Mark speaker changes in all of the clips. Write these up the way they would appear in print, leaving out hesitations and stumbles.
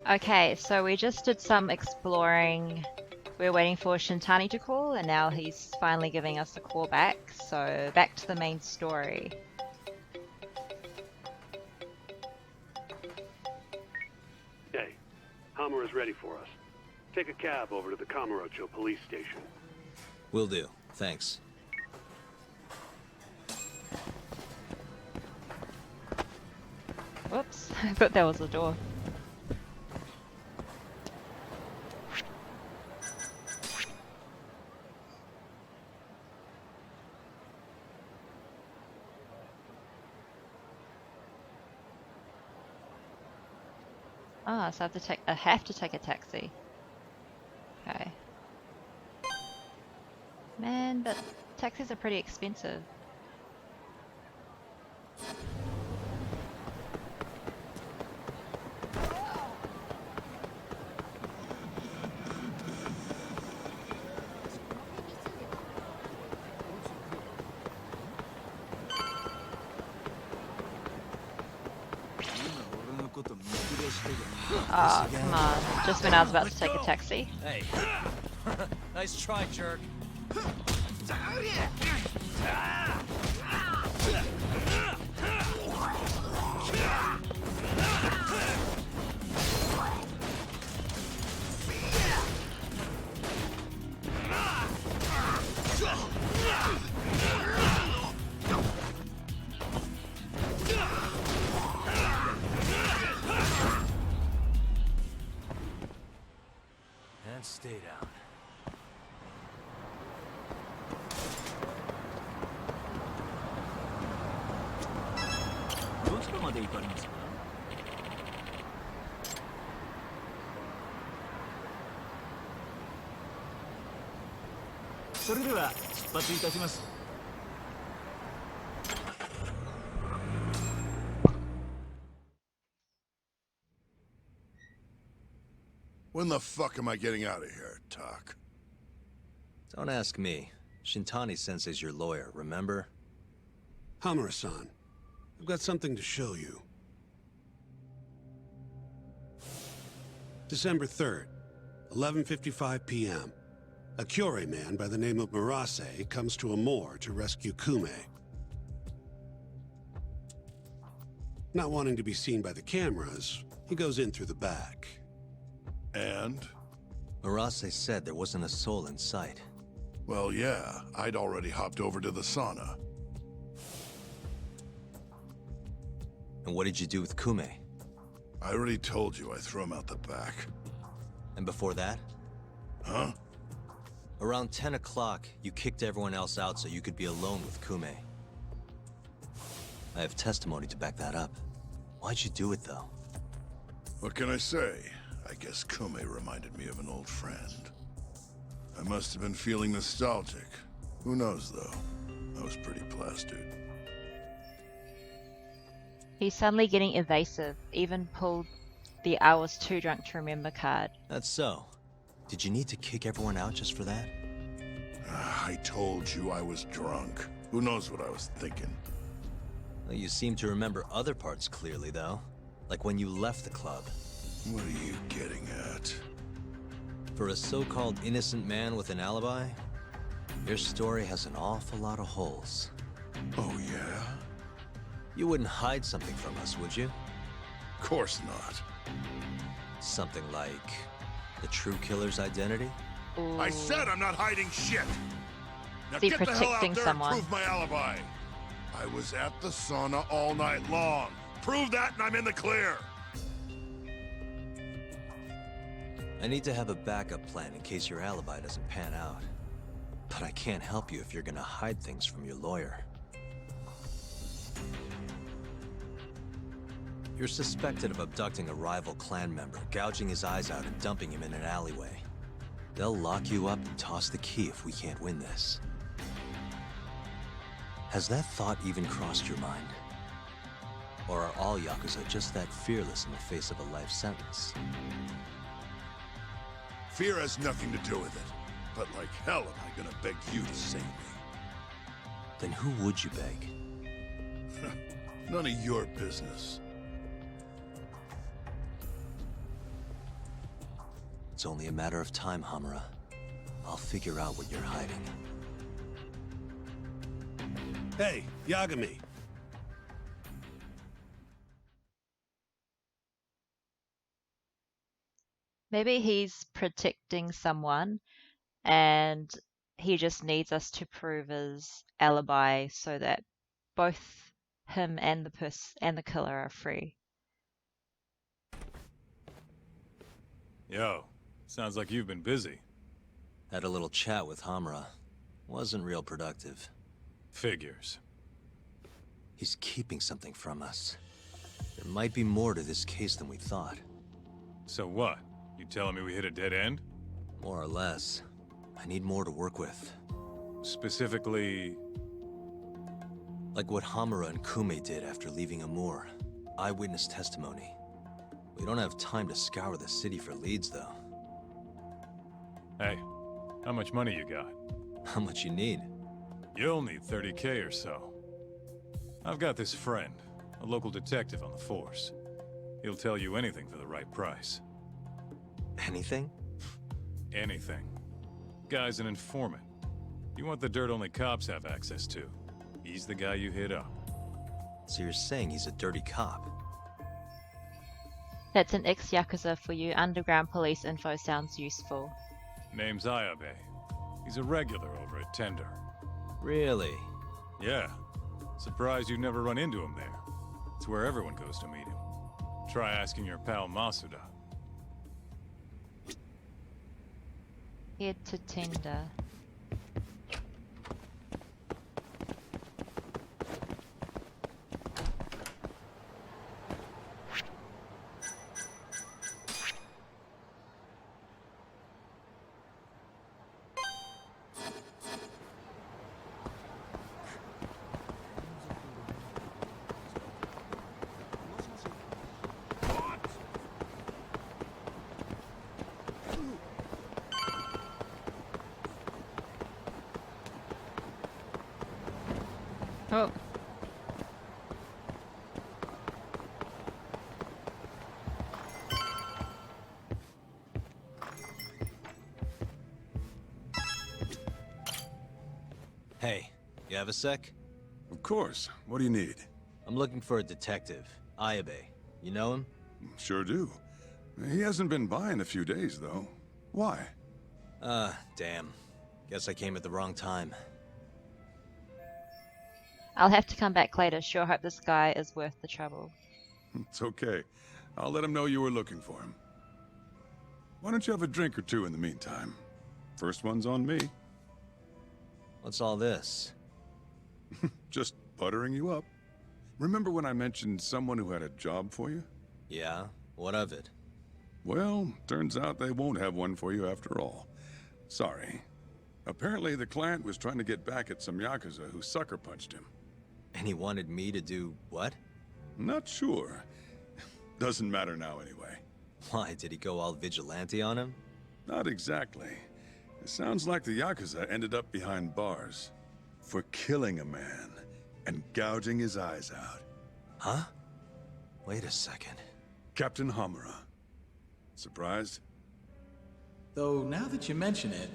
Speaker 1: Okay, so we just did some exploring. We were waiting for Shintani to call, and now he's finally giving us a call back. So back to the main story.
Speaker 2: Hey, Hummer is ready for us. Take a cab over to the Kamurocho police station.
Speaker 3: Will do. Thanks.
Speaker 1: Whoops, I thought there was a door. Ah, so I have to take a taxi. Okay. Man, but taxis are pretty expensive. Oh, come on. Just when I was about to take a taxi.
Speaker 3: Hey. Nice try, jerk. And stay down.
Speaker 4: When the fuck am I getting out of here, Tak?
Speaker 3: Don't ask me. Shintani Sensei's your lawyer, remember?
Speaker 2: Hamura-san, I've got something to show you. December 3rd, 11:55 p.m. A Kyorei man by the name of Murase comes to a moor to rescue Kume. Not wanting to be seen by the cameras, he goes in through the back.
Speaker 4: And?
Speaker 3: Murase said there wasn't a soul in sight.
Speaker 4: Well, yeah, I'd already hopped over to the sauna.
Speaker 3: And what did you do with Kume?
Speaker 4: I already told you I threw him out the back.
Speaker 3: And before that?
Speaker 4: Huh?
Speaker 3: Around 10 o'clock, you kicked everyone else out so you could be alone with Kume. I have testimony to back that up. Why'd you do it, though?
Speaker 4: What can I say? I guess Kume reminded me of an old friend. I must have been feeling nostalgic. Who knows, though? I was pretty plastered.
Speaker 1: He's suddenly getting evasive, even pulled the "I was too drunk to remember" card.
Speaker 3: That's so. Did you need to kick everyone out just for that?
Speaker 4: I told you I was drunk. Who knows what I was thinking?
Speaker 3: Well, you seem to remember other parts clearly, though. Like when you left the club.
Speaker 4: What are you getting at?
Speaker 3: For a so-called innocent man with an alibi, your story has an awful lot of holes.
Speaker 4: Oh, yeah?
Speaker 3: You wouldn't hide something from us, would you?
Speaker 4: Of course not.
Speaker 3: Something like the true killer's identity?
Speaker 1: Ooh.
Speaker 4: I said I'm not hiding shit! Now
Speaker 1: Is he
Speaker 4: get the hell out
Speaker 1: protecting
Speaker 4: there
Speaker 1: someone?
Speaker 4: and prove my alibi! I was at the sauna all night long. Prove that and I'm in the clear!
Speaker 3: I need to have a backup plan in case your alibi doesn't pan out. But I can't help you if you're gonna hide things from your lawyer. You're suspected of abducting a rival clan member, gouging his eyes out and dumping him in an alleyway. They'll lock you up and toss the key if we can't win this. Has that thought even crossed your mind? Or are all Yakuza just that fearless in the face of a life sentence?
Speaker 4: Fear has nothing to do with it. But like hell am I gonna beg you to save me?
Speaker 3: Then who would you beg?
Speaker 4: None of your business.
Speaker 3: It's only a matter of time, Hamura. I'll figure out what you're hiding.
Speaker 2: Hey, Yagami.
Speaker 1: Maybe he's protecting someone and he just needs us to prove his alibi so that both him and the killer are free.
Speaker 5: Yo, sounds like you've been busy.
Speaker 3: Had a little chat with Hamura. Wasn't real productive.
Speaker 5: Figures.
Speaker 3: He's keeping something from us. There might be more to this case than we thought.
Speaker 5: So what? You telling me we hit a dead end?
Speaker 3: More or less. I need more to work with.
Speaker 5: Specifically...
Speaker 3: Like what Hamura and Kume did after leaving Amur. Eyewitness testimony. We don't have time to scour the city for leads, though.
Speaker 5: Hey, how much money you got?
Speaker 3: How much you need?
Speaker 5: You'll need 30K or so. I've got this friend, a local detective on the force. He'll tell you anything for the right price.
Speaker 3: Anything?
Speaker 5: Anything. Guy's an informant. You want the dirt only cops have access to. He's the guy you hit up.
Speaker 3: So you're saying he's a dirty cop?
Speaker 1: That's an ex-Yakuza for you. Underground police info sounds useful.
Speaker 5: Name's Ayabe. He's a regular over at Tender.
Speaker 3: Really?
Speaker 5: Yeah. Surprised you'd never run into him there. It's where everyone goes to meet him. Try asking your pal Masuda.
Speaker 1: Head to Tender. Oh.
Speaker 3: Hey, you have a sec?
Speaker 4: Of course. What do you need?
Speaker 3: I'm looking for a detective. Ayabe. You know him?
Speaker 4: Sure do. He hasn't been by in a few days, though. Why?
Speaker 3: Damn. Guess I came at the wrong time.
Speaker 1: I'll have to come back later. Sure hope this guy is worth the trouble.
Speaker 4: It's okay. I'll let him know you were looking for him. Why don't you have a drink or two in the meantime? First one's on me.
Speaker 3: What's all this?
Speaker 4: Just buttering you up. Remember when I mentioned someone who had a job for you?
Speaker 3: Yeah? What of it?
Speaker 4: Well, turns out they won't have one for you after all. Sorry. Apparently the client was trying to get back at some Yakuza who sucker punched him.
Speaker 3: And he wanted me to do what?
Speaker 4: Not sure. Doesn't matter now anyway.
Speaker 3: Why, did he go all vigilante on him?
Speaker 4: Not exactly. It sounds like the Yakuza ended up behind bars for killing a man and gouging his eyes out.
Speaker 3: Huh? Wait a second.
Speaker 4: Captain Hamura. Surprised?
Speaker 6: Though, now that you mention it,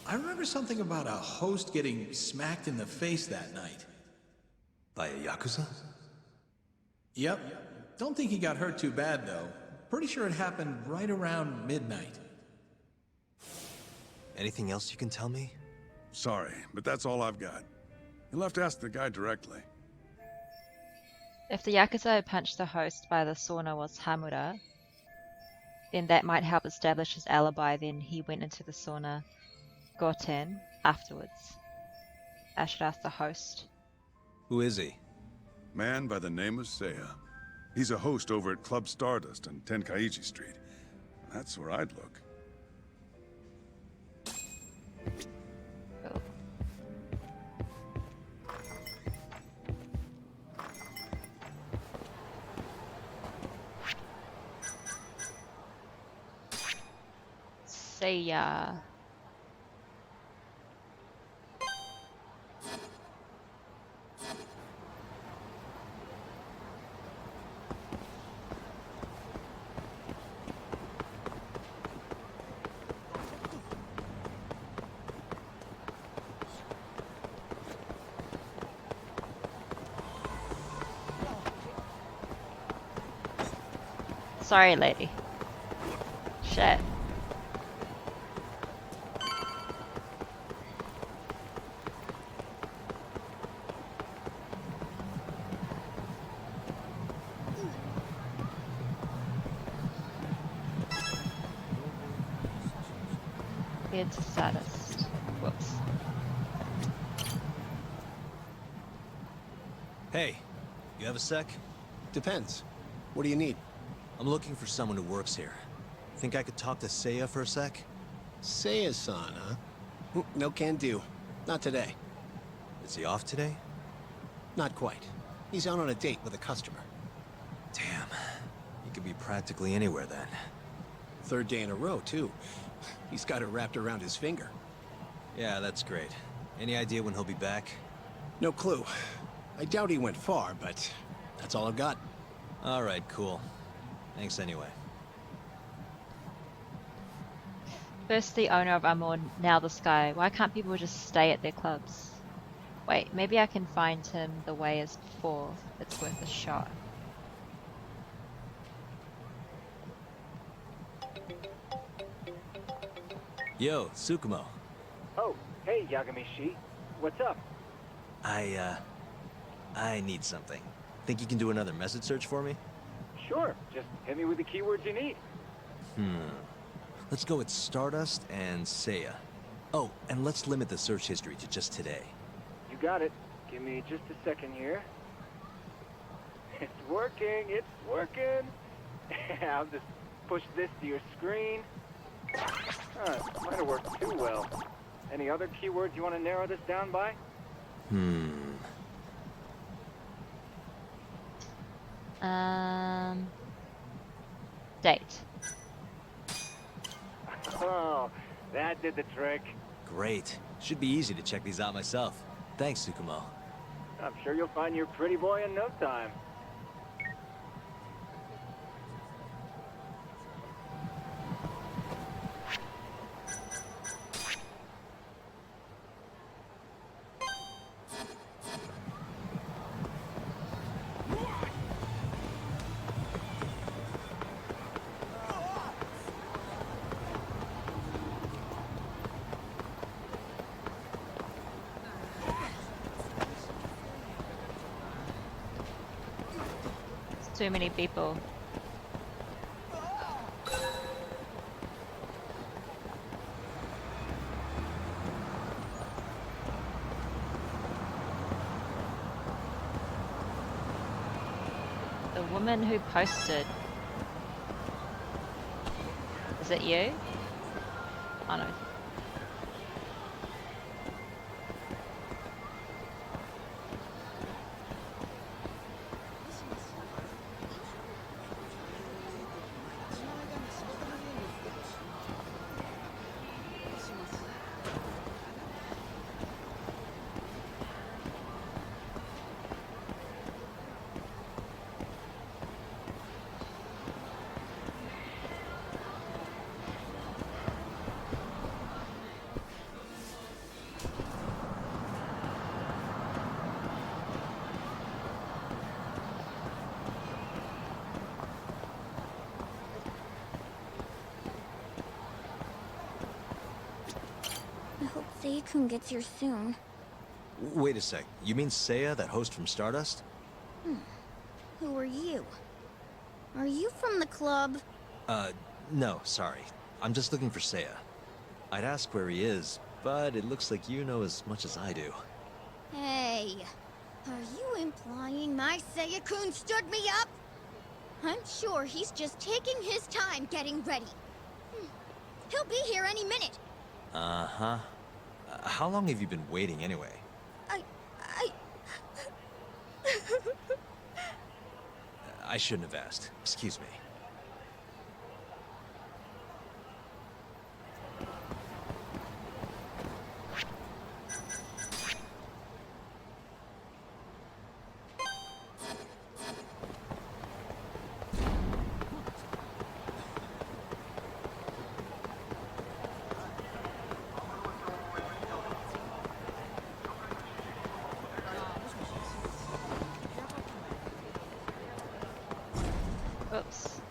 Speaker 6: I remember something about a host getting smacked in the face that night.
Speaker 3: By a Yakuza?
Speaker 6: Yep. Don't think he got hurt too bad, though. Pretty sure it happened right around midnight.
Speaker 3: Anything else you can tell me?
Speaker 4: Sorry, but that's all I've got. You'll have to ask the guy directly.
Speaker 1: If the Yakuza who punched the host by the sauna was Hamura, then that might help establish his alibi. Then he went into the sauna, Goten, afterwards. I should ask the host.
Speaker 3: Who is he?
Speaker 4: Man by the name of Seiya. He's a host over at Club Stardust on Tenkaichi Street. That's where I'd look.
Speaker 1: Oh. Seiya. Sorry, lady. Shit. Weird to saddest. Whoops.
Speaker 3: Hey, you have a sec?
Speaker 7: Depends. What do you need?
Speaker 3: I'm looking for someone who works here. Think I could talk to Seiya for a sec?
Speaker 7: Seiya-san, huh? No can do. Not today.
Speaker 3: Is he off today?
Speaker 7: Not quite. He's out on a date with a customer.
Speaker 3: Damn. He could be practically anywhere then.
Speaker 7: Third day in a row, too. He's got it wrapped around his finger.
Speaker 3: Yeah, that's great. Any idea when he'll be back?
Speaker 7: No clue. I doubt he went far, but that's all I've got.
Speaker 3: Alright, cool. Thanks anyway.
Speaker 1: First the owner of Amor, now this guy. Why can't people just stay at their clubs? Wait, maybe I can find him the way as before. It's worth a shot.
Speaker 3: Yo, Tsukumo.
Speaker 8: Oh, hey, Yagami-shi. What's up?
Speaker 3: I need something. Think you can do another message search for me?
Speaker 8: Sure, just hit me with the keywords you need.
Speaker 3: Let's go with Stardust and Seiya. Oh, and let's limit the search history to just today.
Speaker 8: You got it. Give me just a second here. It's working, it's working. I'll just push this to your screen. Might have worked too well. Any other keywords you want to narrow this down by?
Speaker 1: Date.
Speaker 8: Oh, that did the trick.
Speaker 3: Great. Should be easy to check these out myself. Thanks, Tsukumo.
Speaker 8: I'm sure you'll find your pretty boy in no time.
Speaker 1: Too many people. The woman who posted. Is it you? Oh no.
Speaker 9: I hope Seiya-kun gets here soon.
Speaker 3: Wait a sec. You mean Seiya, that host from Stardust?
Speaker 9: Who are you? Are you from the club?
Speaker 3: No, sorry. I'm just looking for Seiya. I'd ask where he is, but it looks like you know as much as I do.
Speaker 9: Hey, are you implying my Seiya-kun stood me up? I'm sure he's just taking his time getting ready. He'll be here any minute.
Speaker 3: Uh-huh. How long have you been waiting anyway? I shouldn't have asked. Excuse me.
Speaker 1: Oops.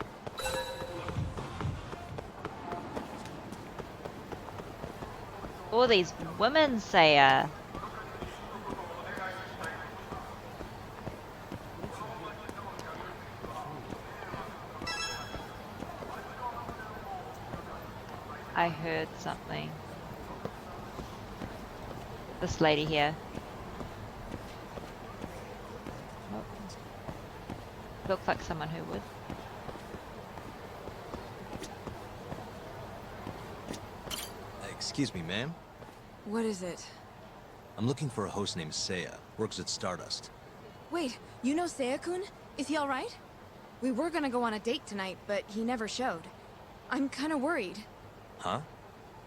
Speaker 1: All these women say, I heard something. This lady here. Oh. Looks like someone who would.
Speaker 3: Excuse me, ma'am.
Speaker 10: What is it?
Speaker 3: I'm looking for a host named Seiya. Works at Stardust.
Speaker 10: Wait, you know Seiya-kun? Is he alright? We were gonna go on a date tonight, but he never showed. I'm kinda worried.
Speaker 3: Huh?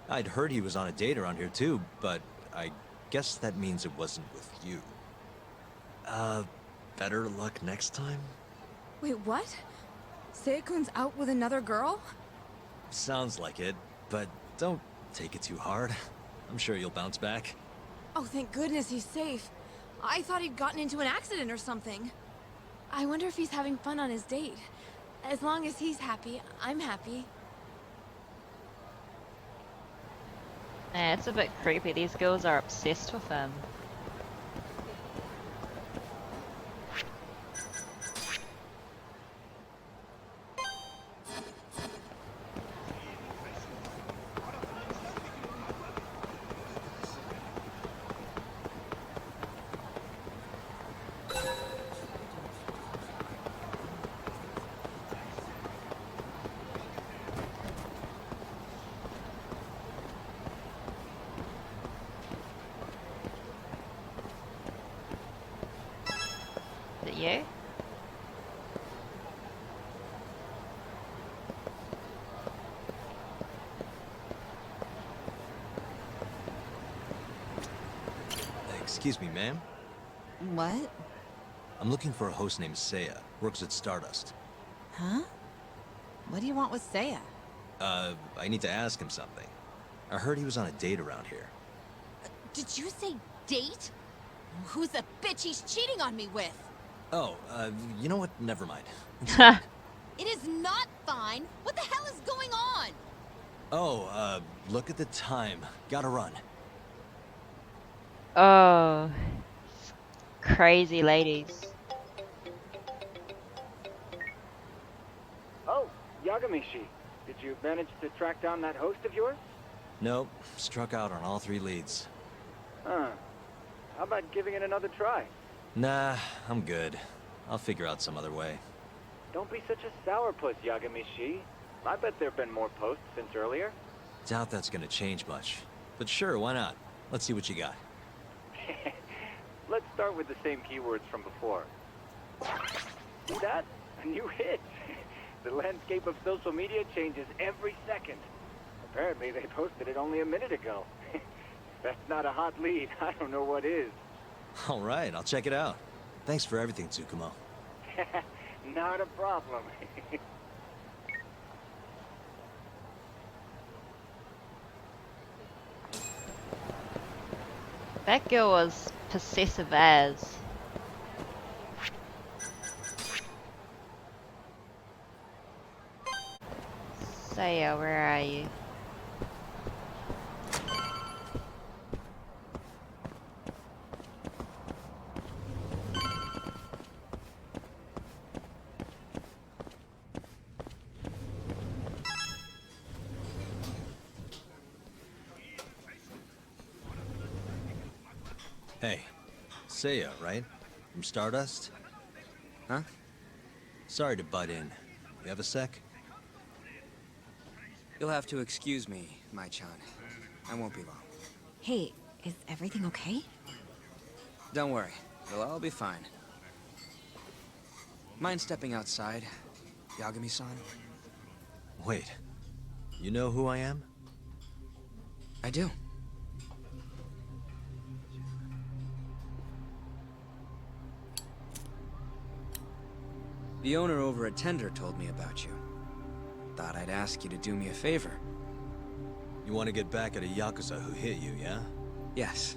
Speaker 3: I'd heard he was on a date around here too, but I guess that means it wasn't with you. Better luck next time?
Speaker 10: Wait, what? Seiya-kun's out with another girl?
Speaker 3: Sounds like it, but don't take it too hard. I'm sure you'll bounce back.
Speaker 10: Oh, thank goodness he's safe. I thought he'd gotten into an accident or something. I wonder if he's having fun on his date. As long as he's happy, I'm happy.
Speaker 1: Nah, it's a bit creepy. These girls are obsessed with him. Is it you?
Speaker 3: Excuse me, ma'am.
Speaker 10: What?
Speaker 3: I'm looking for a host named Seiya. Works at Stardust.
Speaker 10: Huh? What do you want with Seiya?
Speaker 3: I need to ask him something. I heard he was on a date around here.
Speaker 9: Did you say date? Who's the bitch he's cheating on me with?
Speaker 3: Oh, you know what? Never mind.
Speaker 9: It is not fine. What the hell is going on?
Speaker 3: Oh, look at the time. Gotta run.
Speaker 1: Oh, crazy ladies.
Speaker 8: Oh, Yagami-shi. Did you manage to track down that host of yours?
Speaker 3: Nope. Struck out on all 3 leads.
Speaker 8: Huh. How about giving it another try?
Speaker 3: Nah, I'm good. I'll figure out some other way.
Speaker 8: Don't be such a sourpuss, Yagami-shi. I bet there have been more posts since earlier.
Speaker 3: Doubt that's gonna change much. But sure, why not? Let's see what you got.
Speaker 8: Let's start with the same keywords from before. See that? A new hit. The landscape of social media changes every second. Apparently they posted it only a minute ago. If that's not a hot lead, I don't know what is.
Speaker 3: Alright, I'll check it out. Thanks for everything, Tsukumo.
Speaker 8: Not a problem.
Speaker 1: That girl was possessive as. Seiya, where are you?
Speaker 3: Hey, Seiya, right? From Stardust?
Speaker 11: Huh?
Speaker 3: Sorry to butt in. You have a sec?
Speaker 11: You'll have to excuse me, Mai-chan. I won't be long.
Speaker 10: Hey, is everything okay?
Speaker 11: Don't worry. It'll all be fine. Mind stepping outside, Yagami-san?
Speaker 3: Wait. You know who I am?
Speaker 11: I do. The owner over at Tender told me about you. Thought I'd ask you to do me a favor.
Speaker 3: You want to get back at a Yakuza who hit you, yeah?
Speaker 11: Yes.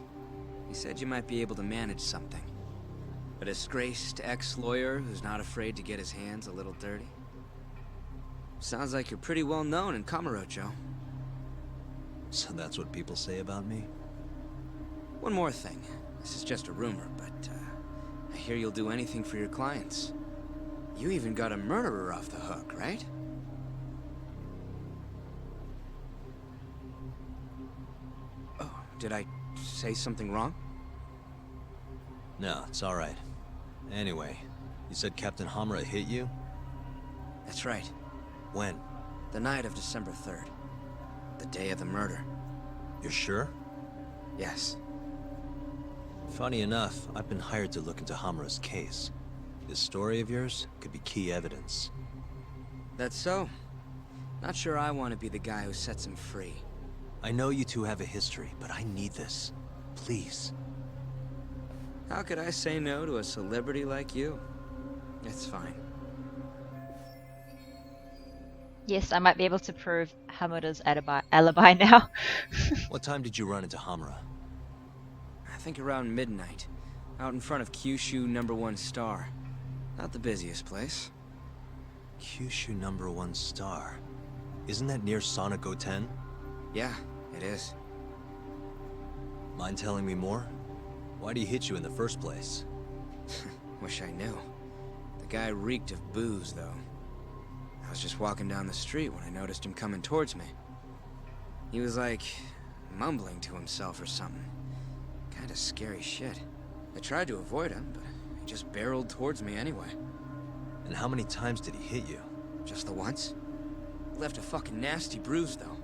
Speaker 11: He said you might be able to manage something. A disgraced ex-lawyer who's not afraid to get his hands a little dirty. Sounds like you're pretty well known in Kamurocho.
Speaker 3: So that's what people say about me?
Speaker 11: One more thing. This is just a rumor, but I hear you'll do anything for your clients. You even got a murderer off the hook, right? Oh, did I say something wrong?
Speaker 3: No, it's alright. Anyway, you said Captain Hamura hit you?
Speaker 11: That's right.
Speaker 3: When?
Speaker 11: The night of December 3rd. The day of the murder.
Speaker 3: You're sure?
Speaker 11: Yes.
Speaker 3: Funny enough, I've been hired to look into Hamura's case. This story of yours could be key evidence.
Speaker 11: That's so. Not sure I want to be the guy who sets him free.
Speaker 3: I know you two have a history, but I need this. Please.
Speaker 11: How could I say no to a celebrity like you? It's fine.
Speaker 1: Yes, I might be able to prove Hamura's alibi now.
Speaker 3: What time did you run into Hamura?
Speaker 11: I think around midnight. Out in front of Kyushu #1 Star. Not the busiest place.
Speaker 3: Kyushu #1 Star. Isn't that near Sauna Goten?
Speaker 11: Yeah, it is.
Speaker 3: Mind telling me more? Why'd he hit you in the first place?
Speaker 11: Wish I knew. The guy reeked of booze, though. I was just walking down the street when I noticed him coming towards me. He was like, mumbling to himself or something. Kinda scary shit. I tried to avoid him, but he just barreled towards me anyway.
Speaker 3: And how many times did he hit you?
Speaker 11: Just the once. Left a fucking nasty bruise, though.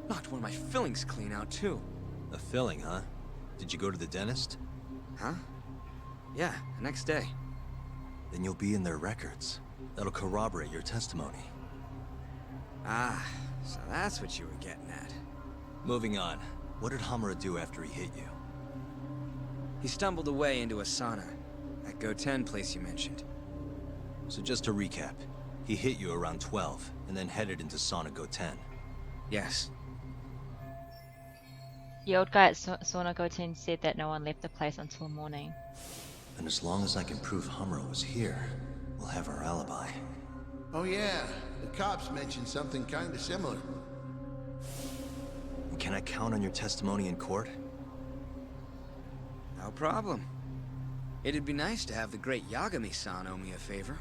Speaker 11: Knocked one of my fillings clean out, too.
Speaker 3: A filling, huh? Did you go to the dentist?
Speaker 11: Huh? Yeah, the next day.
Speaker 3: Then you'll be in their records. That'll corroborate your testimony.
Speaker 11: Ah, so that's what you were getting at.
Speaker 3: Moving on. What did Hamura do after he hit you?
Speaker 11: He stumbled away into a sauna. That Goten place you mentioned.
Speaker 3: So just to recap, he hit you around 12, and then headed into Sauna Goten.
Speaker 11: Yes.
Speaker 1: The old guy at Sauna Goten said that no one left the place until morning.
Speaker 3: And as long as I can prove Hamura was here, we'll have our alibi.
Speaker 4: Oh yeah, the cops mentioned something kinda similar.
Speaker 3: And can I count on your testimony in court?
Speaker 11: No problem. It'd be nice to have the great Yagami-san owe me a favor.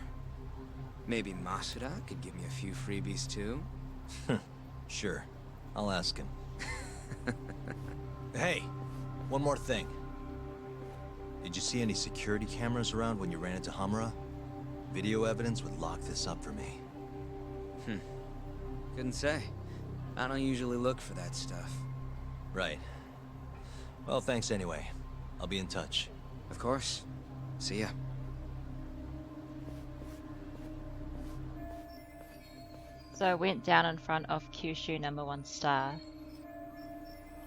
Speaker 11: Maybe Masuda could give me a few freebies too?
Speaker 3: Sure. I'll ask him. Hey! One more thing. Did you see any security cameras around when you ran into Hamura? Video evidence would lock this up for me.
Speaker 11: Couldn't say. I don't usually look for that stuff.
Speaker 3: Right. Well, thanks anyway. I'll be in touch.
Speaker 11: Of course. See ya.
Speaker 1: So I went down in front of Kyushu #1 Star.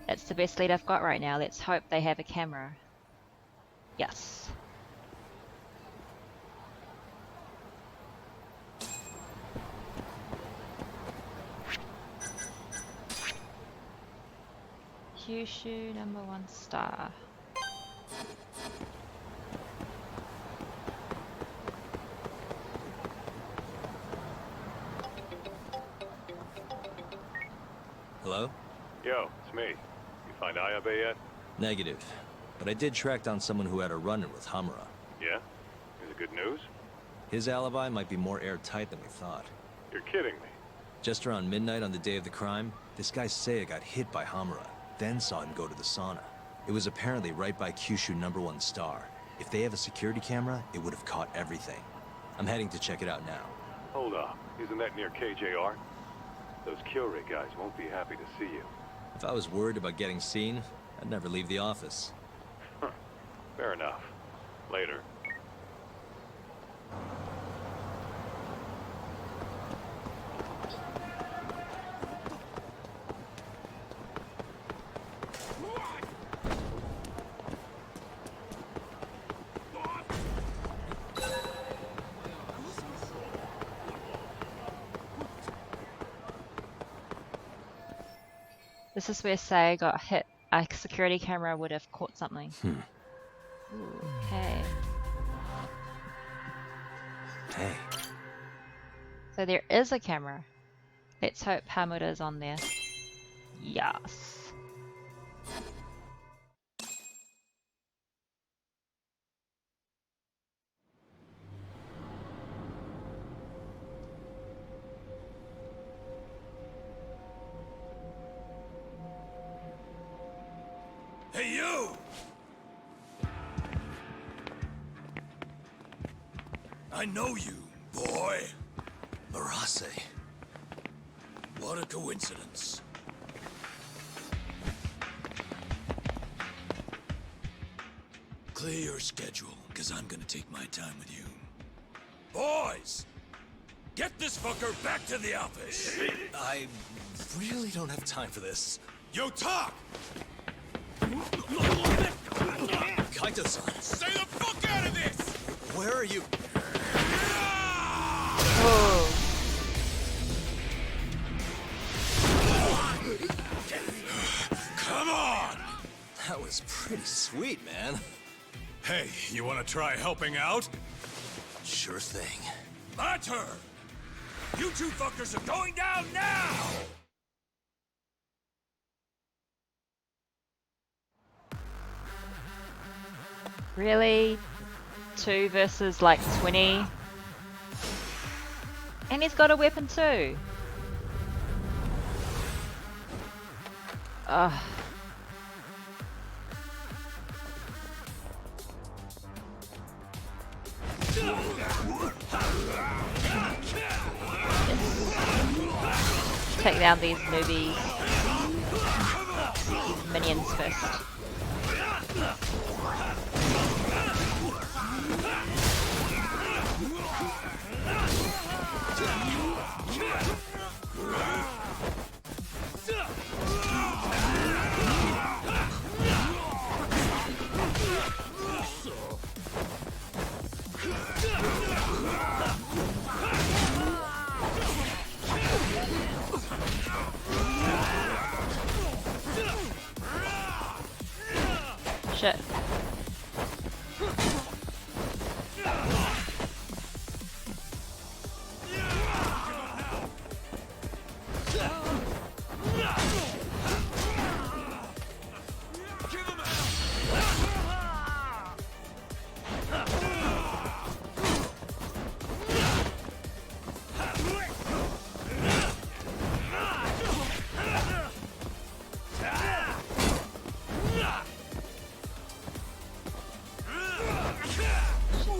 Speaker 1: That's the best lead I've got right now. Let's hope they have a camera. Yes. Kyushu #1 Star.
Speaker 3: Hello?
Speaker 5: Yo, it's me. You find Ayabe yet?
Speaker 3: Negative. But I did track down someone who had a run-in with Hamura.
Speaker 5: Yeah? Is it good news?
Speaker 3: His alibi might be more airtight than we thought.
Speaker 5: You're kidding me.
Speaker 3: Just around midnight on the day of the crime, this guy Seiya got hit by Hamura, then saw him go to the sauna. It was apparently right by Kyushu #1 Star. If they have a security camera, it would have caught everything. I'm heading to check it out now.
Speaker 5: Hold up. Isn't that near KJR? Those Kyorei guys won't be happy to see you.
Speaker 3: If I was worried about getting seen, I'd never leave the office.
Speaker 5: Fair enough. Later.
Speaker 1: This is where Seiya got hit. A security camera would have caught something. Ooh, okay.
Speaker 3: Hey.
Speaker 1: So there is a camera. Let's hope Hamura's on there. Yes.
Speaker 12: Hey, you! I know you, boy.
Speaker 3: Murase.
Speaker 12: What a coincidence. Clear your schedule, because I'm gonna take my time with you. Boys! Get this fucker back to the office!
Speaker 3: I really don't have time for this.
Speaker 12: Yo, talk!
Speaker 3: Kaito-san,
Speaker 12: Stay the fuck out of this!
Speaker 3: where are you?
Speaker 1: Oh.
Speaker 12: Come on!
Speaker 3: That was pretty sweet, man.
Speaker 5: Hey, you wanna try helping out?
Speaker 3: Sure thing.
Speaker 12: My turn! You two fuckers are going down now!
Speaker 1: Really? 2 versus like 20? And he's got a weapon too. Ugh. Take down these newbies. These minions first. Shit.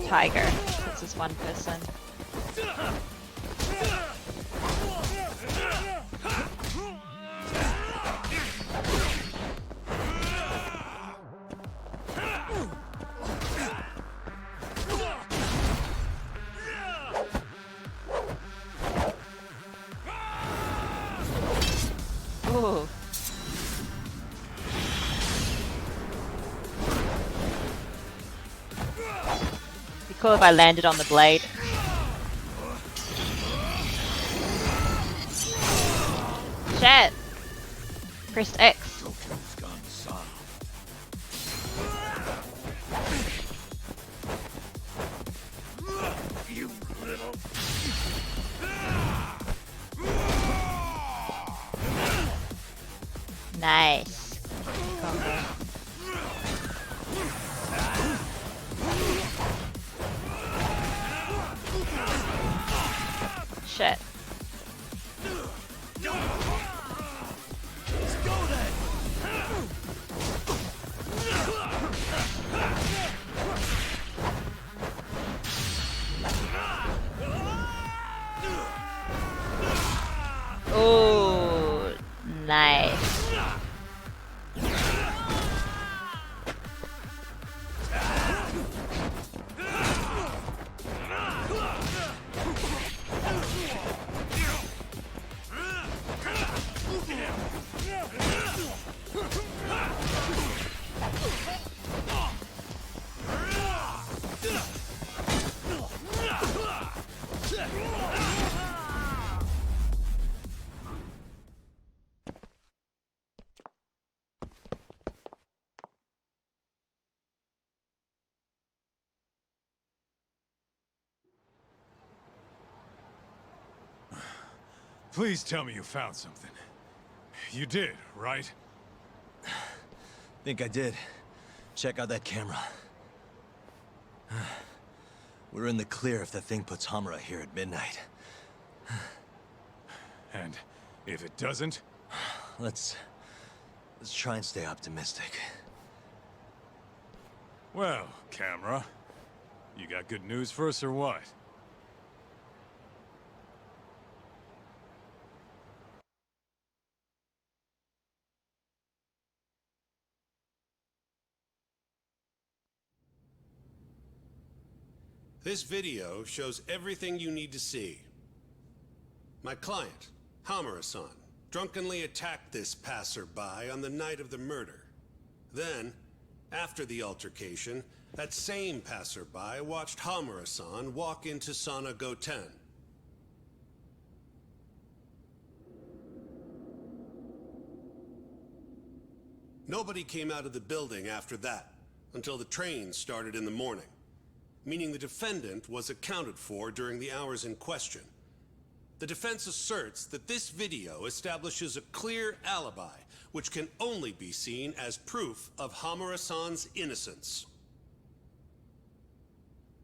Speaker 1: Tiger. This is one person. Ooh. Be cool if I landed on the blade. Shit! Pressed X.
Speaker 12: You little...
Speaker 1: Nice. Combo. Shit. Oh, nice.
Speaker 5: Please tell me you found something. You did, right?
Speaker 3: Think I did. Check out that camera. We're in the clear if the thing puts Hamura here at midnight.
Speaker 5: And if it doesn't?
Speaker 3: Let's try and stay optimistic.
Speaker 5: Well, camera, you got good news for us or what?
Speaker 2: This video shows everything you need to see. My client, Hamura-san, drunkenly attacked this passerby on the night of the murder. Then, after the altercation, that same passerby watched Hamura-san walk into Sauna Goten. Nobody came out of the building after that, until the train started in the morning, meaning the defendant was accounted for during the hours in question. The defense asserts that this video establishes a clear alibi, which can only be seen as proof of Hamura-san's innocence.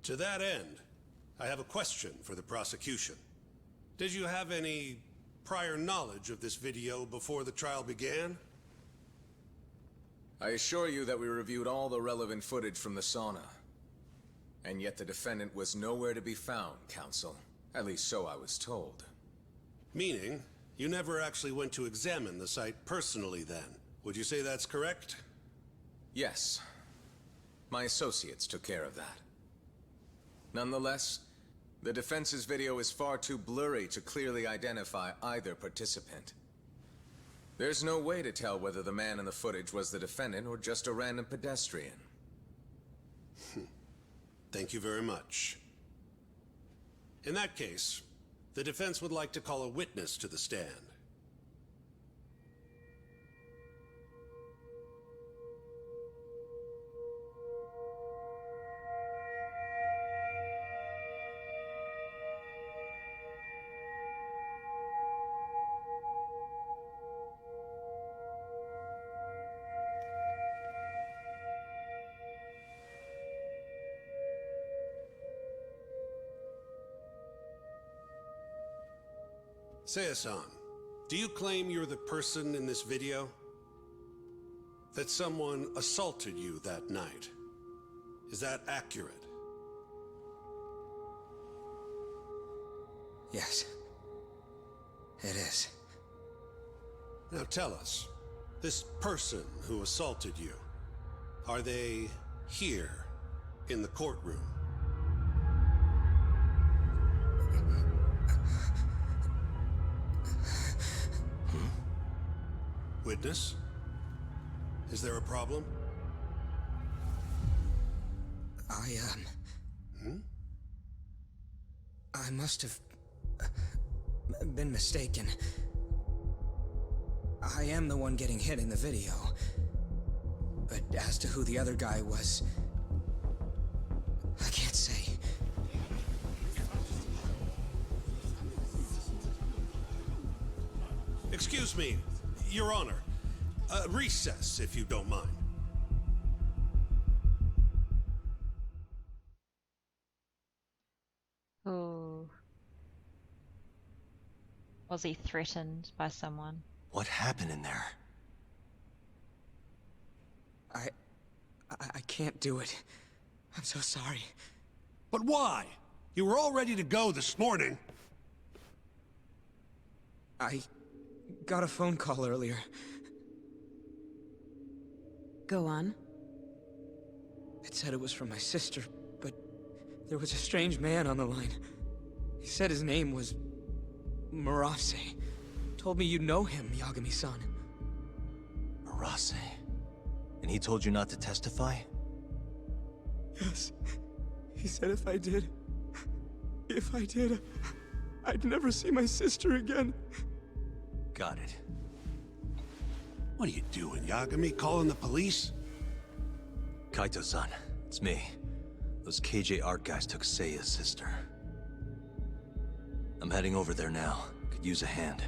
Speaker 2: To that end, I have a question for the prosecution. Did you have any prior knowledge of this video before the trial began?
Speaker 13: I assure you that we reviewed all the relevant footage from the sauna. And yet the defendant was nowhere to be found, counsel. At least so I was told.
Speaker 2: Meaning, you never actually went to examine the site personally then. Would you say that's correct?
Speaker 13: Yes. My associates took care of that. Nonetheless, the defense's video is far too blurry to clearly identify either participant. There's no way to tell whether the man in the footage was the defendant or just a random pedestrian.
Speaker 2: Thank you very much. In that case, the defense would like to call a witness to the stand. Seiya-san, do you claim you're the person in this video? That someone assaulted you that night? Is that accurate?
Speaker 11: Yes. It is.
Speaker 2: Now tell us, this person who assaulted you, are they here in the courtroom? Witness? Is there a problem?
Speaker 11: I must have been mistaken. I am the one getting hit in the video. But as to who the other guy was, I can't say.
Speaker 2: Excuse me, Your Honor. Recess, if you don't mind.
Speaker 1: Oh. Was he threatened by someone?
Speaker 3: What happened in there?
Speaker 11: I can't do it. I'm so sorry.
Speaker 2: But why? You were all ready to go this morning.
Speaker 11: I got a phone call earlier.
Speaker 10: Go on.
Speaker 11: It said it was from my sister, but there was a strange man on the line. He said his name was Murase. Told me you know him, Yagami-san.
Speaker 3: Murase? And he told you not to testify?
Speaker 11: Yes. He said if I did, I'd never see my sister again.
Speaker 3: Got it.
Speaker 2: What are you doing, Yagami? Calling the police?
Speaker 3: Kaito-san, it's me. Those KJ art guys took Seiya's sister. I'm heading over there now. Could use a hand.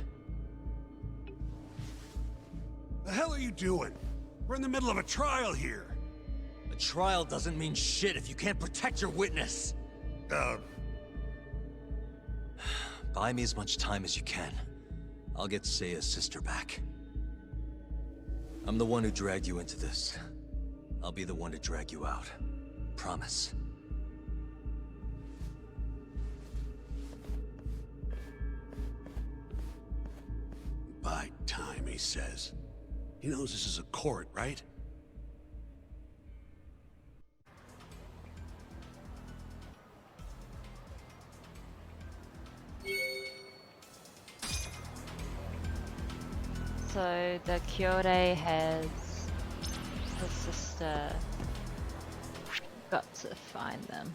Speaker 2: The hell are you doing? We're in the middle of a trial here.
Speaker 3: A trial doesn't mean shit if you can't protect your witness. Buy me as much time as you can. I'll get Seiya's sister back. I'm the one who dragged you into this. I'll be the one to drag you out. Promise.
Speaker 2: By time, he says. He knows this is a court, right?
Speaker 1: So the Kyore has his sister. Got to find them.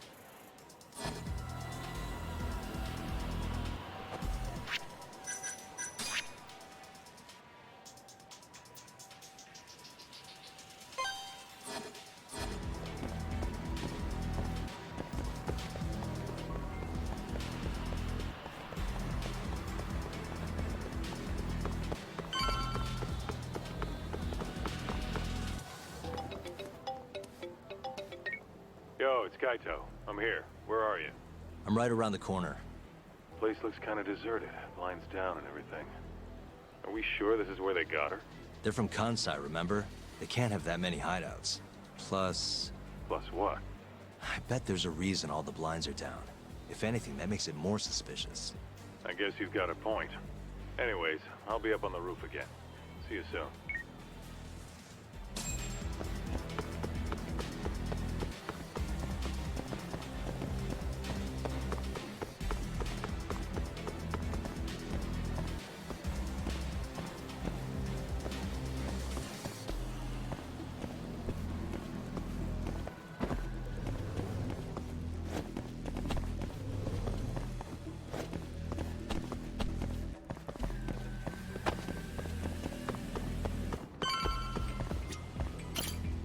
Speaker 5: Yo, it's Kaito. I'm here. Where are you?
Speaker 3: I'm right around the corner.
Speaker 5: Place looks kind of deserted. Blinds down and everything. Are we sure this is where they got her?
Speaker 3: They're from Kansai, remember? They can't have that many hideouts. Plus...
Speaker 5: Plus what?
Speaker 3: I bet there's a reason all the blinds are down. If anything, that makes it more suspicious.
Speaker 5: I guess you've got a point. Anyways, I'll be up on the roof again. See you soon.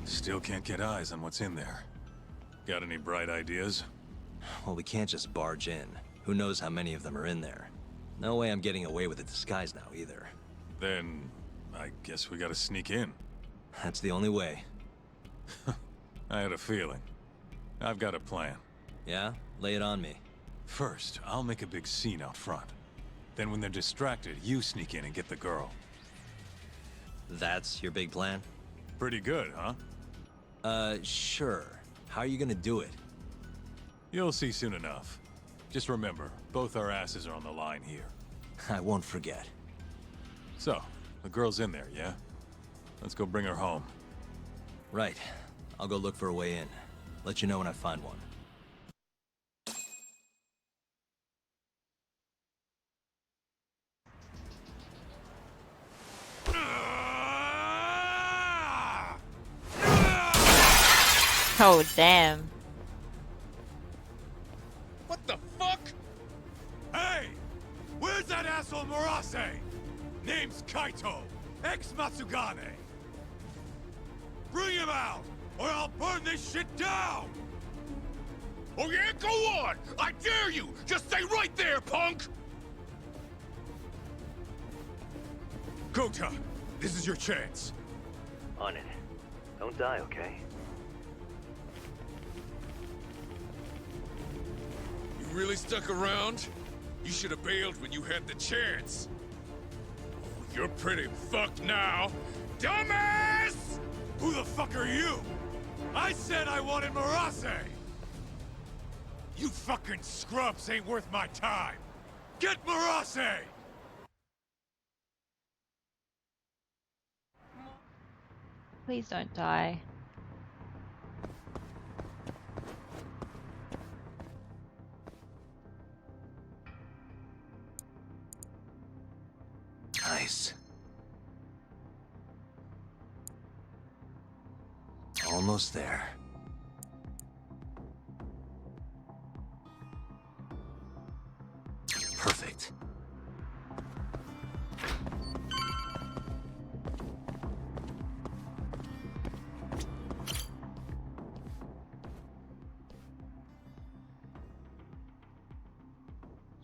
Speaker 5: Still can't get eyes on what's in there. Got any bright ideas?
Speaker 3: Well, we can't just barge in. Who knows how many of them are in there? No way I'm getting away with a disguise now, either.
Speaker 5: Then, I guess we gotta sneak in.
Speaker 3: That's the only way.
Speaker 5: I had a feeling. I've got a plan.
Speaker 3: Yeah? Lay it on me.
Speaker 5: First, I'll make a big scene out front. Then when they're distracted, you sneak in and get the girl.
Speaker 3: That's your big plan?
Speaker 5: Pretty good, huh?
Speaker 3: Sure. How are you gonna do it?
Speaker 5: You'll see soon enough. Just remember, both our asses are on the line here.
Speaker 3: I won't forget.
Speaker 5: So, the girl's in there, yeah? Let's go bring her home.
Speaker 3: Right. I'll go look for a way in. Let you know when I find one.
Speaker 1: Oh, damn.
Speaker 12: What the fuck?
Speaker 5: Hey! Where's that asshole Murase? Name's Kaito, ex-Matsugane. Bring him out, or I'll burn this shit down!
Speaker 12: Oh yeah, go on! I dare you! Just stay right there, punk!
Speaker 5: Kota, this is your chance.
Speaker 14: On it. Don't die, okay?
Speaker 12: You really stuck around? You should have bailed when you had the chance. Oh, you're pretty fucked now. Dumbass!
Speaker 5: Who the fuck are you? I said I wanted Murase! You fucking scrubs ain't worth my time! Get Murase!
Speaker 1: Please don't die.
Speaker 3: Nice. Almost there. Perfect.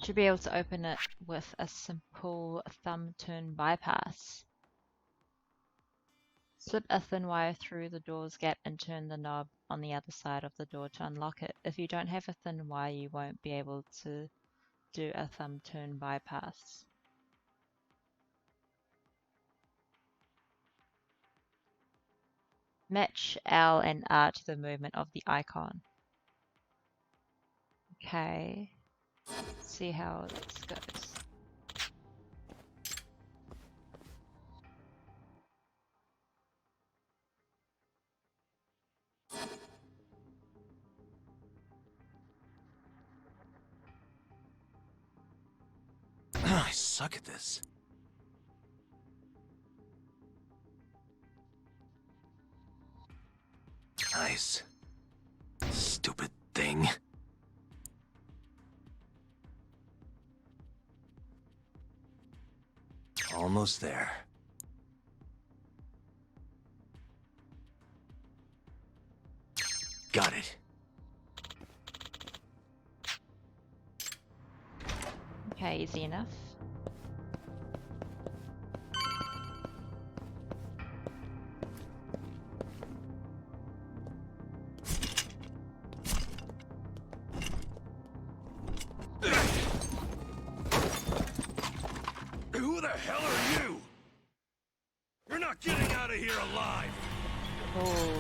Speaker 1: Should be able to open it with a simple thumb turn bypass. Slip a thin wire through the door's gap and turn the knob on the other side of the door to unlock it. If you don't have a thin wire, you won't be able to do a thumb turn bypass. Match L and R to the movement of the icon. Okay. Let's see how this goes.
Speaker 3: I suck at this. Nice. Stupid thing. Almost there. Got it.
Speaker 1: Okay, easy enough.
Speaker 5: Who the hell are you? You're not getting out of here alive!
Speaker 1: Oh.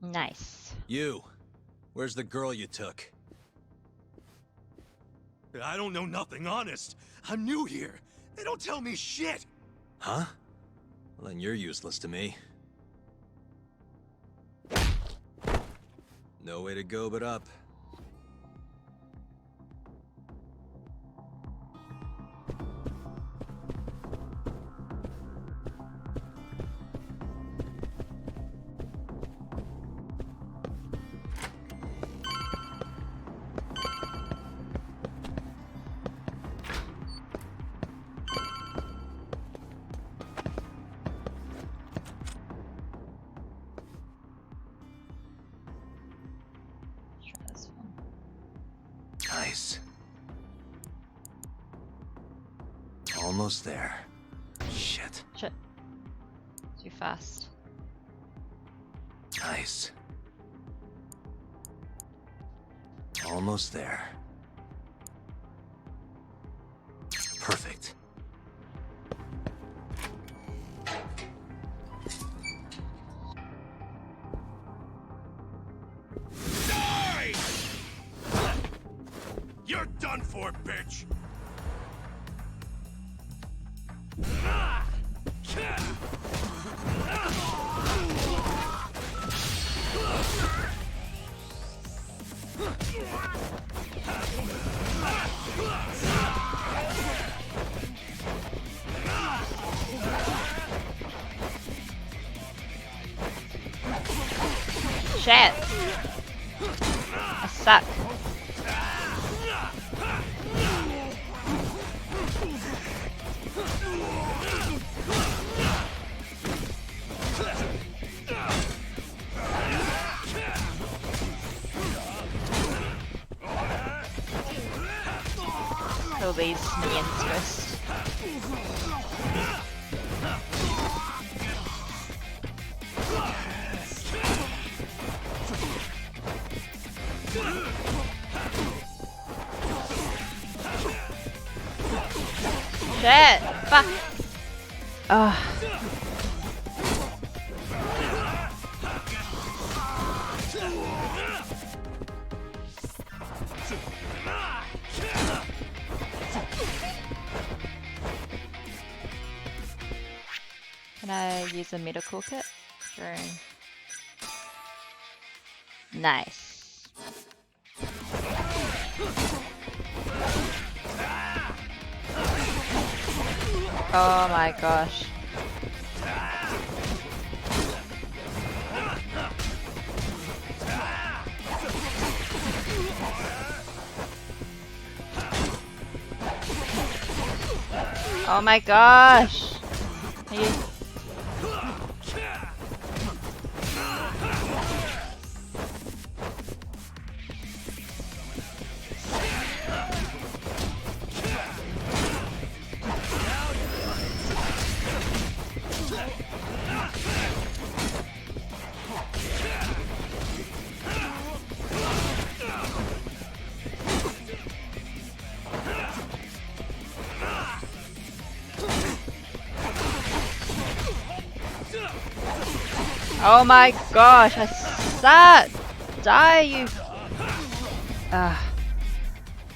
Speaker 1: Nice.
Speaker 3: You. Where's the girl you took?
Speaker 5: I don't know nothing, honest. I'm new here. They don't tell me shit.
Speaker 3: Huh? Well, then you're useless to me. No way to go but up. Nice. Almost there. Shit.
Speaker 1: Shit. Too fast.
Speaker 3: Nice. Almost there. Perfect.
Speaker 5: Die! You're done for, bitch!
Speaker 1: Shit! I suck. Kill these minions first. Shit! Fuck! Ugh. Can I use a medical kit? Sure. Nice. Oh my gosh. Oh my gosh. Are you... Oh my gosh, I suck! Die, you...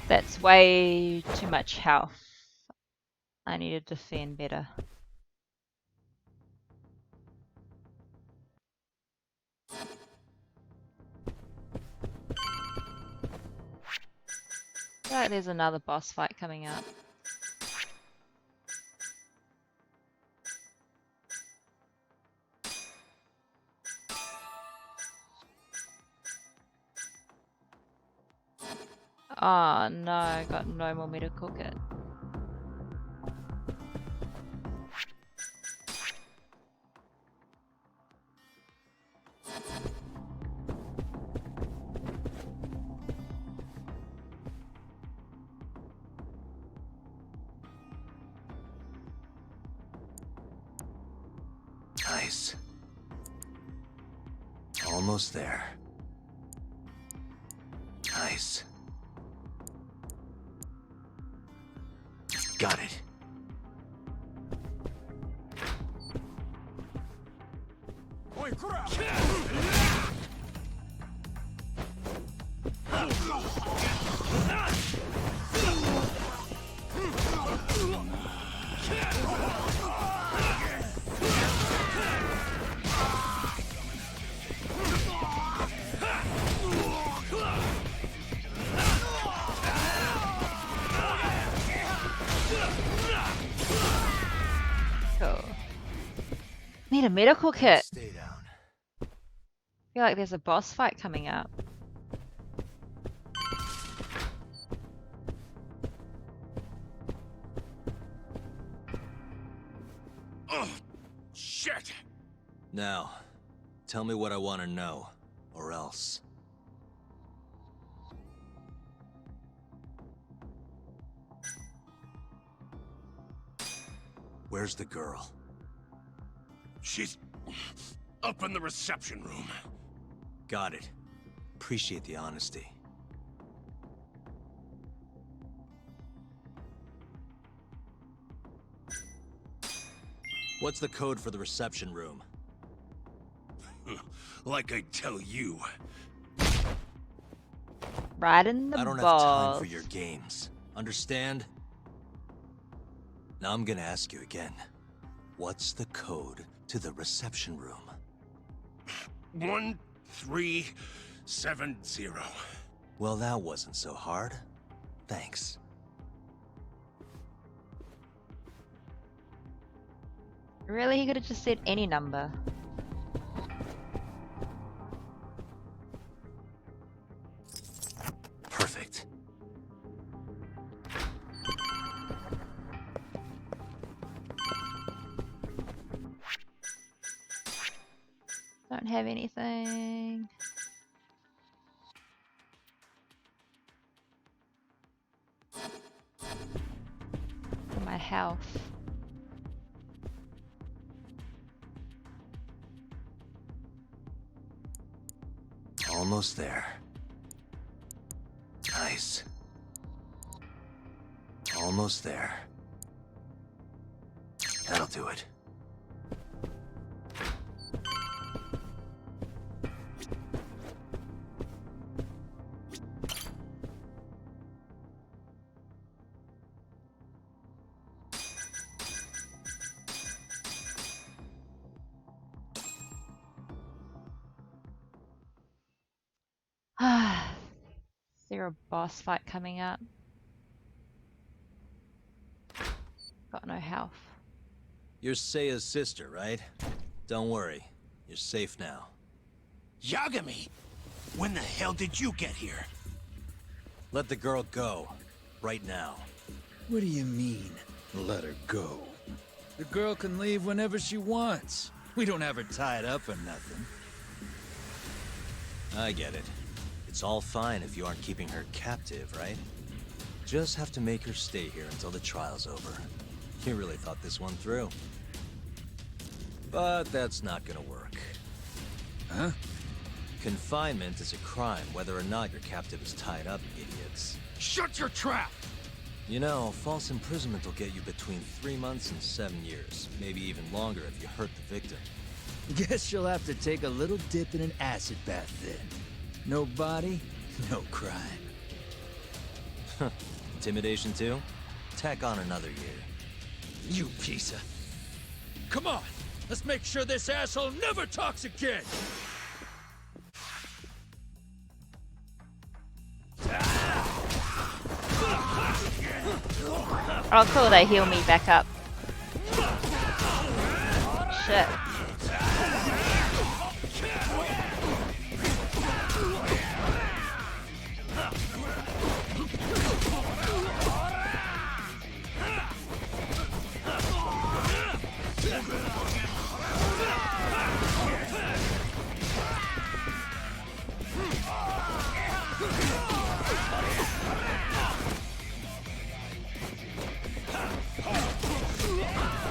Speaker 1: That's way too much health. I need to defend better. Right, there's another boss fight coming up. Oh no, I got no more medical kit.
Speaker 3: Nice. Almost there. Nice. Got it.
Speaker 5: Oi, crap!
Speaker 1: Cool. Need a medical kit.
Speaker 3: Stay down.
Speaker 1: I feel like there's a boss fight coming up.
Speaker 5: Oh, shit!
Speaker 3: Now, tell me what I want to know, or else. Where's the girl?
Speaker 5: She's up in the reception room.
Speaker 3: Got it. Appreciate the honesty. What's the code for the reception room?
Speaker 5: Like I tell you.
Speaker 1: Right in the
Speaker 3: I don't
Speaker 1: balls.
Speaker 3: have time for your games. Understand? Now I'm gonna ask you again. What's the code to the reception room?
Speaker 5: 1370.
Speaker 3: Well, that wasn't so hard. Thanks.
Speaker 1: Really? He could have just said any number.
Speaker 3: Perfect.
Speaker 1: Don't have anything. For my health.
Speaker 3: Almost there. Nice. Almost there. That'll do it.
Speaker 1: there a boss fight coming up? Got no health.
Speaker 3: You're Seiya's sister, right? Don't worry. You're safe now.
Speaker 12: Yagami! When the hell did you get here?
Speaker 3: Let the girl go. Right now.
Speaker 15: What do you mean, let her go? The girl can leave whenever she wants. We don't have her tied up or nothing.
Speaker 3: I get it. It's all fine if you aren't keeping her captive, right? Just have to make her stay here until the trial's over. You really thought this one through. But that's not gonna work.
Speaker 15: Huh?
Speaker 3: Confinement is a crime whether or not your captive is tied up, idiots.
Speaker 12: Shut your trap!
Speaker 3: You know, false imprisonment will get you between 3 months and 7 years. Maybe even longer if you hurt the victim.
Speaker 15: Guess you'll have to take a little dip in an acid bath then. No body, no crime.
Speaker 3: Intimidation too? Tack on another year.
Speaker 15: You piece of... Come on! Let's make sure this asshole never talks again!
Speaker 1: Oh cool, they heal me back up. Shit.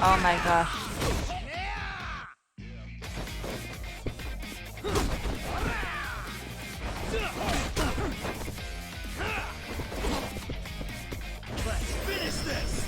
Speaker 1: Oh my gosh.
Speaker 12: Let's finish this!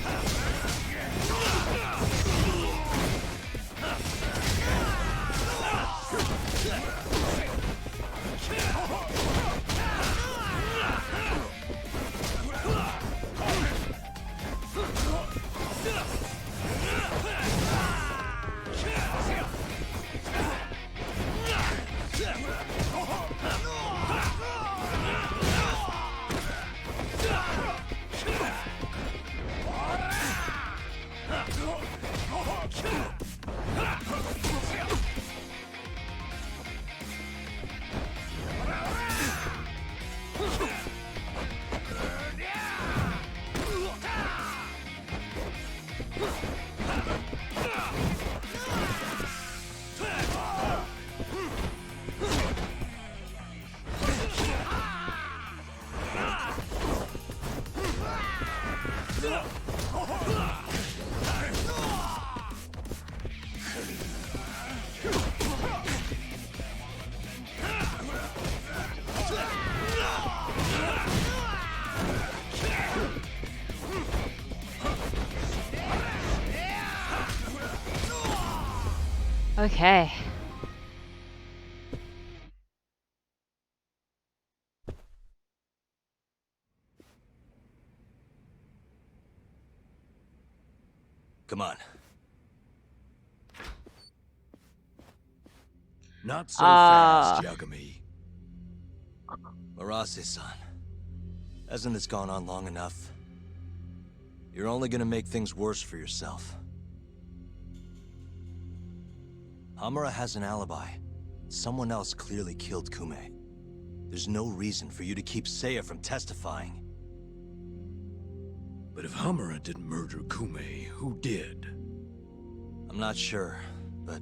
Speaker 1: Okay.
Speaker 3: Come on.
Speaker 15: Not so fast, Yagami.
Speaker 3: Marase-san, hasn't this gone on long enough? You're only gonna make things worse for yourself. Hamura has an alibi. Someone else clearly killed Kume. There's no reason for you to keep Seiya from testifying.
Speaker 15: But if Hamura didn't murder Kume, who did?
Speaker 3: I'm not sure, but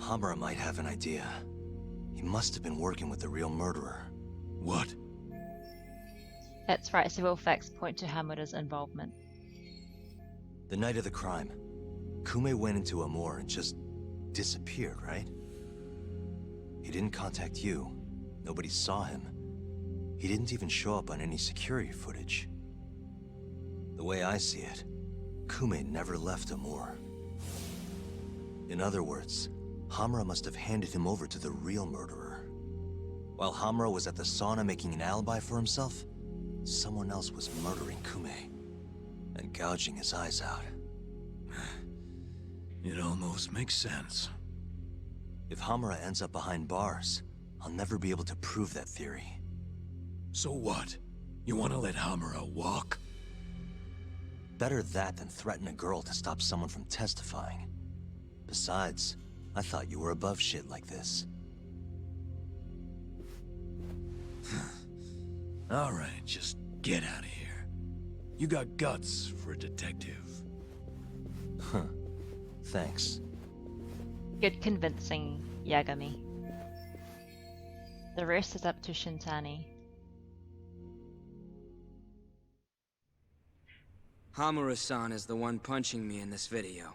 Speaker 3: Hamura might have an idea. He must have been working with the real murderer.
Speaker 15: What?
Speaker 1: That's right, several facts point to Hamura's involvement.
Speaker 3: The night of the crime, Kume went into a moor and just disappeared, right? He didn't contact you. Nobody saw him. He didn't even show up on any security footage. The way I see it, Kume never left a moor. In other words, Hamura must have handed him over to the real murderer. While Hamura was at the sauna making an alibi for himself, someone else was murdering Kume and gouging his eyes out.
Speaker 15: It almost makes sense.
Speaker 3: If Hamura ends up behind bars, I'll never be able to prove that theory.
Speaker 15: So what?
Speaker 12: You want to let Hamura walk?
Speaker 3: Better that than threaten a girl to stop someone from testifying. Besides, I thought you were above shit like this.
Speaker 12: All right, just get out of here. You got guts for a detective.
Speaker 3: Huh. Thanks.
Speaker 1: Good convincing, Yagami. The rest is up to Shintani.
Speaker 11: Hamura-san is the one punching me in this video.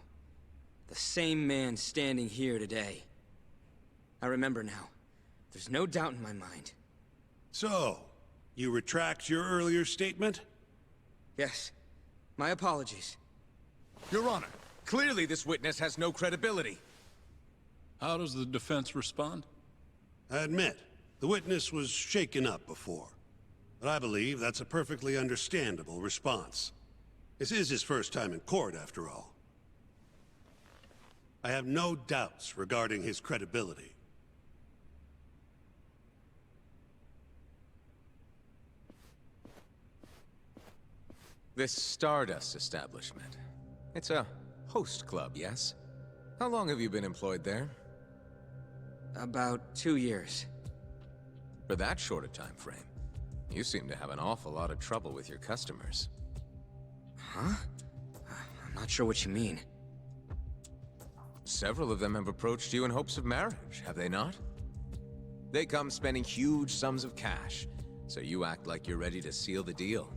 Speaker 11: The same man standing here today. I remember now. There's no doubt in my mind.
Speaker 2: So, you retract your earlier statement?
Speaker 11: Yes. My apologies.
Speaker 5: Your Honor, clearly this witness has no credibility.
Speaker 16: How does the defense respond?
Speaker 2: I admit, the witness was shaken up before. But I believe that's a perfectly understandable response. This is his first time in court, after all. I have no doubts regarding his credibility.
Speaker 13: This Stardust establishment. It's a host club, yes? How long have you been employed there?
Speaker 11: About 2 years.
Speaker 13: For that short a time frame, you seem to have an awful lot of trouble with your customers.
Speaker 11: Huh? I'm not sure what you mean.
Speaker 13: Several of them have approached you in hopes of marriage, have they not? They come spending huge sums of cash, so you act like you're ready to seal the deal.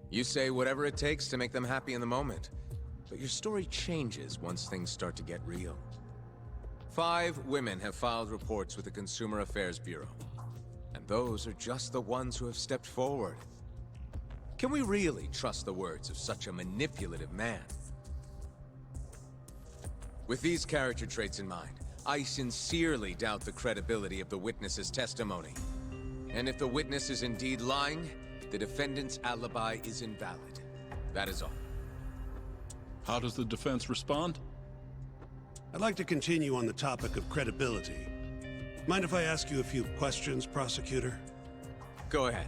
Speaker 13: You say whatever it takes to make them happy in the moment, but your story changes once things start to get real. 5 women have filed reports with the Consumer Affairs Bureau, and those are just the ones who have stepped forward. Can we really trust the words of such a manipulative man? With these character traits in mind, I sincerely doubt the credibility of the witness's testimony. And if the witness is indeed lying, the defendant's alibi is invalid. That is all.
Speaker 16: How does the defense respond?
Speaker 2: I'd like to continue on the topic of credibility. Mind if I ask you a few questions, prosecutor?
Speaker 13: Go ahead.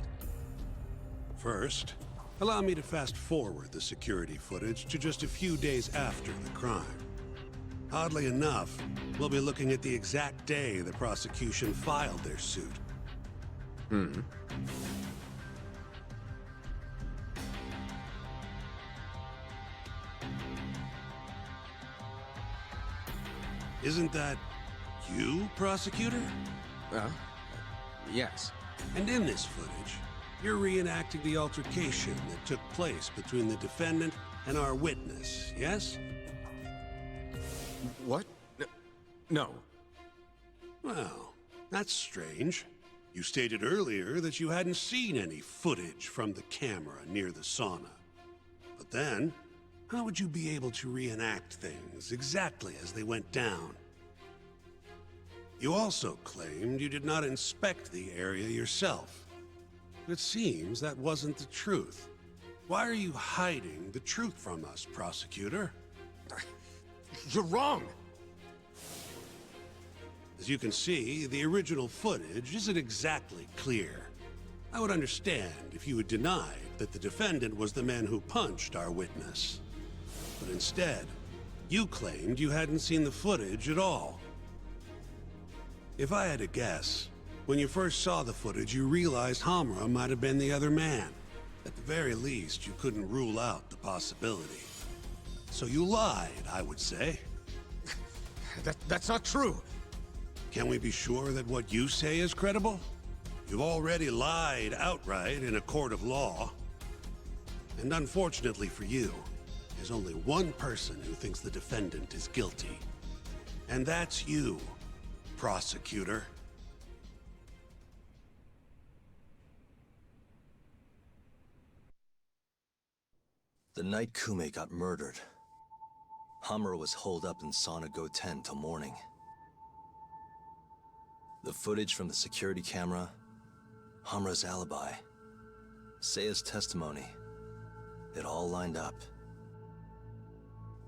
Speaker 2: First, allow me to fast forward the security footage to just a few days after the crime. Oddly enough, we'll be looking at the exact day the prosecution filed their suit. Isn't that you, prosecutor?
Speaker 13: Yes.
Speaker 2: And in this footage, you're reenacting the altercation that took place between the defendant and our witness, yes?
Speaker 13: What? No.
Speaker 2: Well, that's strange. You stated earlier that you hadn't seen any footage from the camera near the sauna. But then, how would you be able to reenact things exactly as they went down? You also claimed you did not inspect the area yourself. It seems that wasn't the truth. Why are you hiding the truth from us, prosecutor?
Speaker 13: You're wrong!
Speaker 2: As you can see, the original footage isn't exactly clear. I would understand if you had denied that the defendant was the man who punched our witness. But instead, you claimed you hadn't seen the footage at all. If I had to guess, when you first saw the footage, you realized Hamura might have been the other man. At the very least, you couldn't rule out the possibility. So you lied, I would say.
Speaker 13: That's not true!
Speaker 2: Can we be sure that what you say is credible? You've already lied outright in a court of law. And unfortunately for you, there's only one person who thinks the defendant is guilty. And that's you, prosecutor.
Speaker 3: The night Kume got murdered, Hamura was holed up in Sauna Go 10 till morning. The footage from the security camera, Hamura's alibi, Seiya's testimony, it all lined up.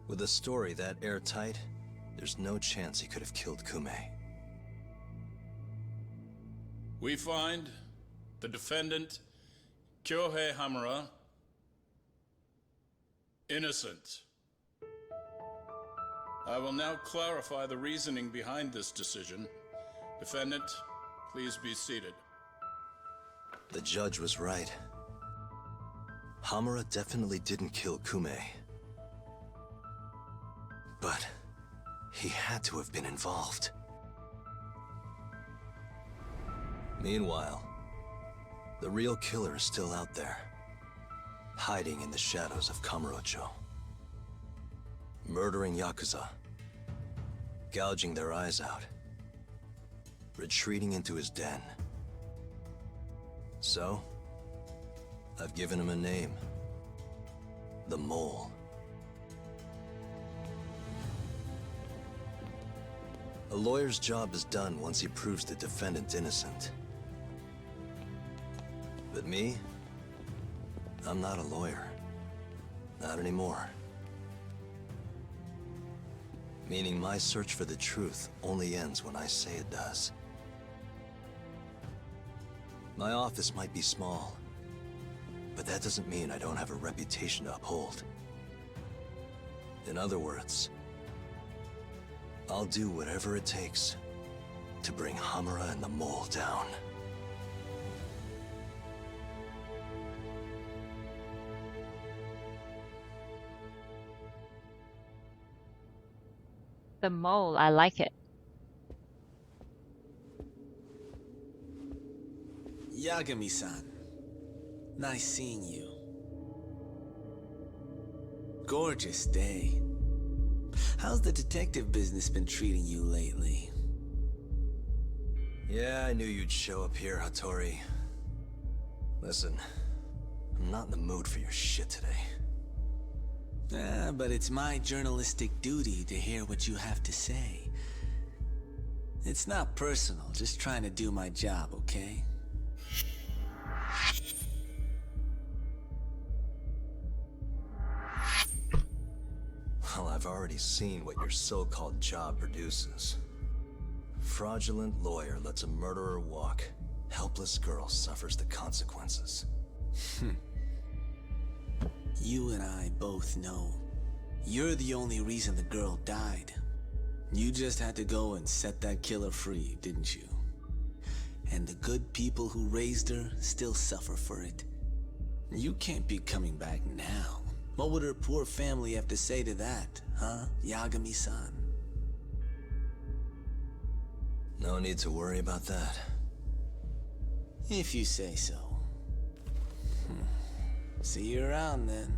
Speaker 3: With a story that airtight, there's no chance he could have killed Kume.
Speaker 16: We find the defendant Kyohei Hamura, innocent. I will now clarify the reasoning behind this decision. Defendant, please be seated.
Speaker 3: The judge was right. Hamura definitely didn't kill Kume. But he had to have been involved. Meanwhile, the real killer is still out there, hiding in the shadows of Kamurocho. Murdering Yakuza, gouging their eyes out, retreating into his den. So, I've given him a name. The Mole. A lawyer's job is done once he proves the defendant innocent. But me? I'm not a lawyer. Not anymore. Meaning my search for the truth only ends when I say it does. My office might be small, but that doesn't mean I don't have a reputation to uphold. In other words, I'll do whatever it takes to bring Hamura and the Mole down.
Speaker 1: The Mole, I like it.
Speaker 17: Yagami-san, nice seeing you. Gorgeous day. How's the detective business been treating you lately?
Speaker 3: Yeah, I knew you'd show up here, Hattori. Listen, I'm not in the mood for your shit today.
Speaker 17: But it's my journalistic duty to hear what you have to say. It's not personal, just trying to do my job, okay?
Speaker 3: Well, I've already seen what your so-called job produces. Fraudulent lawyer lets a murderer walk. Helpless girl suffers the consequences.
Speaker 17: You and I both know. You're the only reason the girl died. You just had to go and set that killer free, didn't you? And the good people who raised her still suffer for it. You can't be coming back now. What would her poor family have to say to that, huh, Yagami-san?
Speaker 3: No need to worry about that.
Speaker 17: If you say so. See you around then.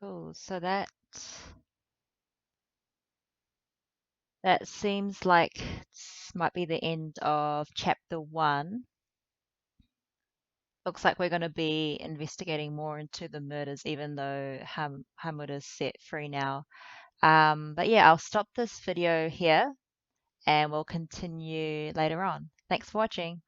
Speaker 1: Cool. So that seems like might be the end of chapter 1. Looks like we're going to be investigating more into the murders, even though Hamura's set free now. But yeah, I'll stop this video here and we'll continue later on. Thanks for watching.